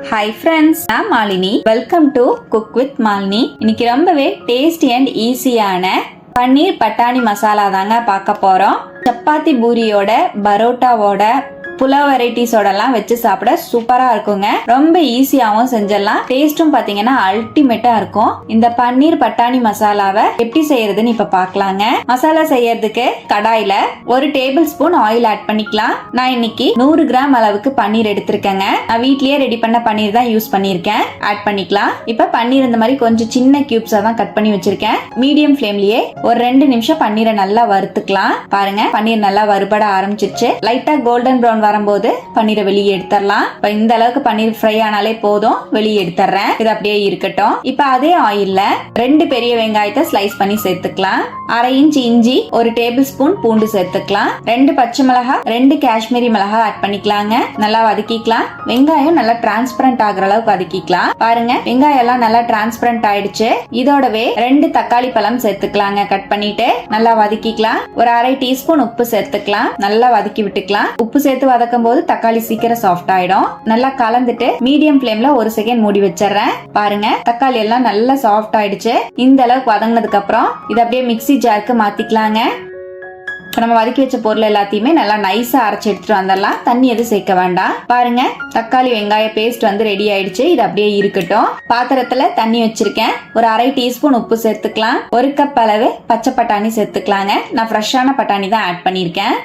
Hi friends, நான் Malini. Welcome to cook with Malini. இன்னைக்கு ரொம்பவே டேஸ்டி அண்ட் ஈஸியான பன்னீர் பட்டாணி மசாலா தாங்க பார்க்க போறோம். சப்பாத்தி பூரியோட, பரோட்டாவோட, புலாவ் வெரைட்டிஸோடலாம் வச்சு சாப்பிட சூப்பரா இருக்குங்க. ரொம்ப ஈஸியாவும் செஞ்சிடலாம். டேஸ்டும் பாத்தீங்கன்னா அல்டிமேட்டா இருக்கும். இந்த பன்னீர் பட்டாணி மசாலாவை எப்படி செய்யறதுன்னு இப்ப பாக்கலாங்க. மசாலா செய்யறதுக்கு கடாயில 1 டேபிள் ஸ்பூன் ஆயில் ஆட் பண்ணிக்கலாம். நான் இன்னைக்கு 100 கிராம் அளவுக்கு பன்னீர் எடுத்திருக்கேங்க. நான் வீட்லயே ரெடி பண்ண பன்னீர் தான் யூஸ் பண்ணிருக்கேன். ஆட் பண்ணிக்கலாம். இப்ப பன்னீர் இந்த மாதிரி கொஞ்சம் சின்ன கியூப்ஸா தான் கட் பண்ணி வச்சிருக்கேன். மீடியம் ஃபிளேம்லயே ஒரு 2 நிமிஷம் பன்னீரை நல்லா வறுத்துக்கலாம். பாருங்க, பன்னீர் நல்லா வறுபட ஆரம்பிச்சிருச்சு. லைட்டா கோல்டன் பிரவுன் வரும்போது பன்னீரை வெளியே எடுத்துடலாம். இப்ப இந்த அளவுக்கு பன்னீர் ஃப்ரை ஆனாலே போதும், வெளியே எடுத்துறேன். இது அப்படியே இருக்கட்டும். இப்ப அதே ஆயில்ல 2 பெரிய வெங்காயத்தை ஸ்லைஸ் பண்ணி சேர்த்துக்கலாம். 1/2 இன்ச் இஞ்சி, 1 டேபிள் ஸ்பூன் பூண்டு சேர்த்துக்கலாம். 2 பச்சை மிளகாய், 2 காஷ்மீரி மிளகாய் ஆட் பண்ணிக்கலாங்க. நல்லா வதக்கிக்கலாம். வெங்காயம் நல்லா டிரான்ஸ்பரண்ட் ஆகுற அளவுக்கு வதக்கிக்கலாம். பாருங்க, வெங்காயம் எல்லாம் நல்லா டிரான்ஸ்பரண்ட் ஆயிடுச்சு. இதோடவே 2 தக்காளி பழம் சேர்த்துக்கலாங்க. கட் பண்ணிட்டு நல்லா வதக்கிக்கலாம். ஒரு 1/2 டீஸ்பூன் உப்பு சேர்த்துக்கலாம். நல்லா வதக்கி விட்டுக்கலாம். உப்பு சேர்த்து வதக்கும் போது தக்காளி சீக்கிரம் சாஃப்ட் ஆயிடும். நல்லா கலந்துட்டு மீடியம் ஃபிளேம்ல 1 செகண்ட் மூடி வச்சிடுறேன். பாருங்க, தக்காளி எல்லாம் நல்லா சாஃப்ட் ஆயிடுச்சு. இந்த அளவுக்கு வதங்கினதுக்கு அப்புறம் இதை அப்படியே மிக்ஸி ஜாருக்கு மாத்திக்கலாங்க. நம்ம வதக்கி வச்ச பொருள் எல்லாத்தையுமே நல்லா நைஸா அரைச்சு எடுத்துட்டு வந்துடலாம். தண்ணி எதுவும் சேர்க்க வேண்டாம். பாருங்க, தக்காளி வெங்காய பேஸ்ட் வந்து ரெடி ஆயிடுச்சு. இது அப்படியே இருக்கட்டும். பாத்திரத்துல தண்ணி வச்சிருக்கேன். ஒரு 1/2 டீஸ்பூன் உப்பு சேர்த்துக்கலாம். 1 கப் அளவு பச்சை பட்டாணி சேர்த்துக்கலாங்க. நான் ஃப்ரெஷ்ஷான பட்டாணி தான் ஆட் பண்ணிருக்கேன்.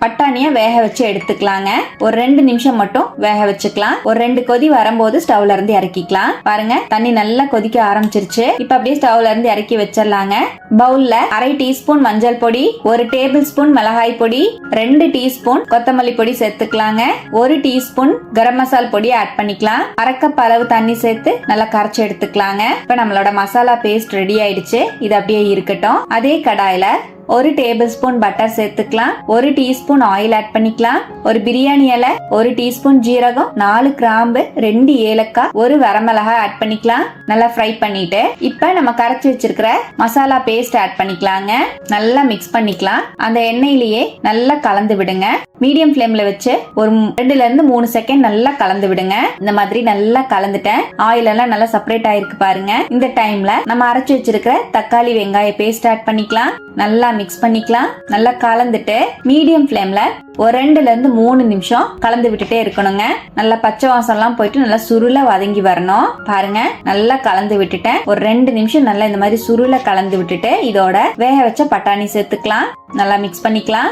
பட்டாணியை வேக வச்சு எடுத்துக்கலாங்க. ஒரு 2 நிமிஷம் மட்டும் வேக வச்சுக்கலாம். ஒரு 2 கொதி வரும்போது ஸ்டவ்ல இருந்து இறக்கிக்கலாம். பாருங்க, தண்ணி நல்லா கொதிக்க ஆரம்பிச்சிருச்சு. இப்ப அப்படியே ஸ்டவ்ல இருந்து இறக்கி வச்சிடலாங்க. பவுல்ல 1/2 டீஸ்பூன் மஞ்சள் பொடி, 1 டேபிள் ஸ்பூன் மிளகாய் பொடி, 2 டீஸ்பூன் கொத்தமல்லி பொடி சேர்த்துக்கலாங்க. 1 டீஸ்பூன் கரம் மசால் பொடி ஆட் பண்ணிக்கலாம். 1/2 கப் அளவு தண்ணி சேர்த்து நல்லா கரைச்சு எடுத்துக்கலாங்க. இப்ப நம்மளோட மசாலா பேஸ்ட் ரெடி ஆயிடுச்சு. இது அப்படியே இருக்கட்டும். அதே கடாயில 1 டேபிள் ஸ்பூன் பட்டர் சேர்த்துக்கலாம். 1 டீஸ்பூன் ஆயில் ஆட் பண்ணிக்கலாம். ஒரு பிரியாணி இலை, 1 டீஸ்பூன் ஜீரகம், 4 கிராம்பு, 2 ஏலக்காய், 1 வரமிளகாய் ஆட் பண்ணிக்கலாம். நல்லா ஃப்ரை பண்ணிட்டு இப்ப நம்ம கரைச்சி வச்சிருக்கிற மசாலா பேஸ்ட் ஆட் பண்ணிக்கலாங்க. நல்லா மிக்ஸ் பண்ணிக்கலாம். அந்த எண்ணெயிலேயே நல்லா கலந்து விடுங்க. மீடியம் ஃபிளேம்ல வச்சு ஒரு 2ல இருந்து 3 செகண்ட் நல்லா கலந்து விடுங்க. இந்த மாதிரி நல்லா கலந்துட்டேன். ஆயில் எல்லாம் நல்லா செப்பரேட் ஆயிருக்கு பாருங்க. இந்த டைம்ல நம்ம அரைச்சு வச்சிருக்கிற தக்காளி வெங்காய பேஸ்ட் ஆட் பண்ணிக்கலாம். நல்லா மிக்ஸ் பண்ணிக்கலாம். நல்லா கலந்துட்டு மீடியம் ஃபிளேம்ல ஒரு 2ல இருந்து 3 நிமிஷம் கலந்து விட்டுட்டே இருக்கணுங்க. நல்லா பச்சை வாசம் எல்லாம் போயிட்டு நல்லா சுருள வதங்கி வரணும். பாருங்க, நல்லா கலந்து விட்டுட்டேன். ஒரு 2 நிமிஷம் நல்லா இந்த மாதிரி சுருள கலந்து விட்டுட்டு இதோட வேக வச்ச பட்டாணி சேர்த்துக்கலாம். நல்லா மிக்ஸ் பண்ணிக்கலாம்.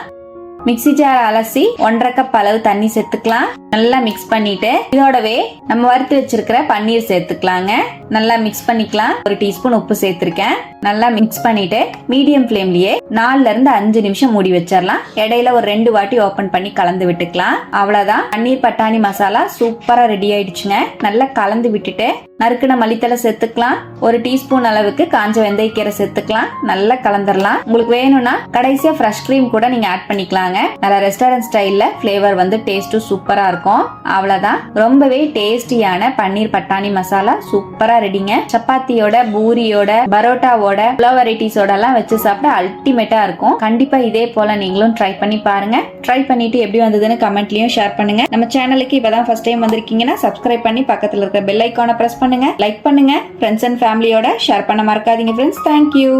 மிக்ஸி ஜார் அலசி 1/2 கப் அளவு தண்ணி சேர்த்துக்கலாம். நல்லா மிக்ஸ் பண்ணிட்டு இதோடவே நம்ம வறுத்து வச்சிருக்கிற பன்னீர் சேர்த்துக்கலாங்க. நல்லா மிக்ஸ் பண்ணிக்கலாம். 1 டீஸ்பூன் உப்பு சேர்த்திருக்கேன். நல்லா மிக்ஸ் பண்ணிட்டு மீடியம் ஃபிளேம்லயே 4ல இருந்து 5 நிமிஷம் மூடி வச்சிடலாம். இடையில ஒரு 2 வாட்டி ஓபன் பண்ணி கலந்து விட்டுக்கலாம். அவ்வளவுதான், பன்னீர் பட்டாணி மசாலா சூப்பரா ரெடி ஆயிடுச்சுங்க. நல்லா கலந்து விட்டுட்டு நறுக்குன மல்லித்தலை சேர்த்துக்கலாம். 1 டீஸ்பூன் அளவுக்கு காஞ்ச வெந்தயக்கீரை சேர்த்துக்கலாம். நல்லா கலந்துடலாம். உங்களுக்கு வேணும்னா கடைசியா ஃப்ரெஷ் கிரீம் கூட நீங்க ஆட் பண்ணிக்கலாங்க. நல்லா ரெஸ்டாரண்ட் ஸ்டைல்ல ஃபிளேவர் வந்து டேஸ்டும் சூப்பரா இருக்கும். அவ்வளவுதான், ரொம்பவே டேஸ்டியான பன்னீர் பட்டாணி மசாலா சூப்பரா ரெடிங்க. சப்பாத்தியோட, பூரியோட, பரோட்டாவோட, புலாவ் வெரைட்டிஸோட எல்லாம் வச்சு சாப்பிட அல்டிமேட்டா இருக்கும். கண்டிப்பா இதே போல நீங்களும் ட்ரை பண்ணி பாருங்க. ட்ரை பண்ணிட்டு எப்படி வந்ததுன்னு கமெண்ட்லயும் ஷேர் பண்ணுங்க. நம்ம சேனலுக்கு இப்பதான் ஃபர்ஸ்ட் டைம் வந்திருக்கீங்கன்னா சப்ஸ்கிரைப் பண்ணி பக்கத்துல இருக்க பெல் ஐகானை பிரஸ் பண்ணுங்க. லைக் பண்ணுங்க. ஃப்ரெண்ட்ஸ் அண்ட் ஃபேமிலியோட ஷேர் பண்ண மறக்காதீங்க ஃப்ரெண்ட்ஸ். தேங்க்யூ.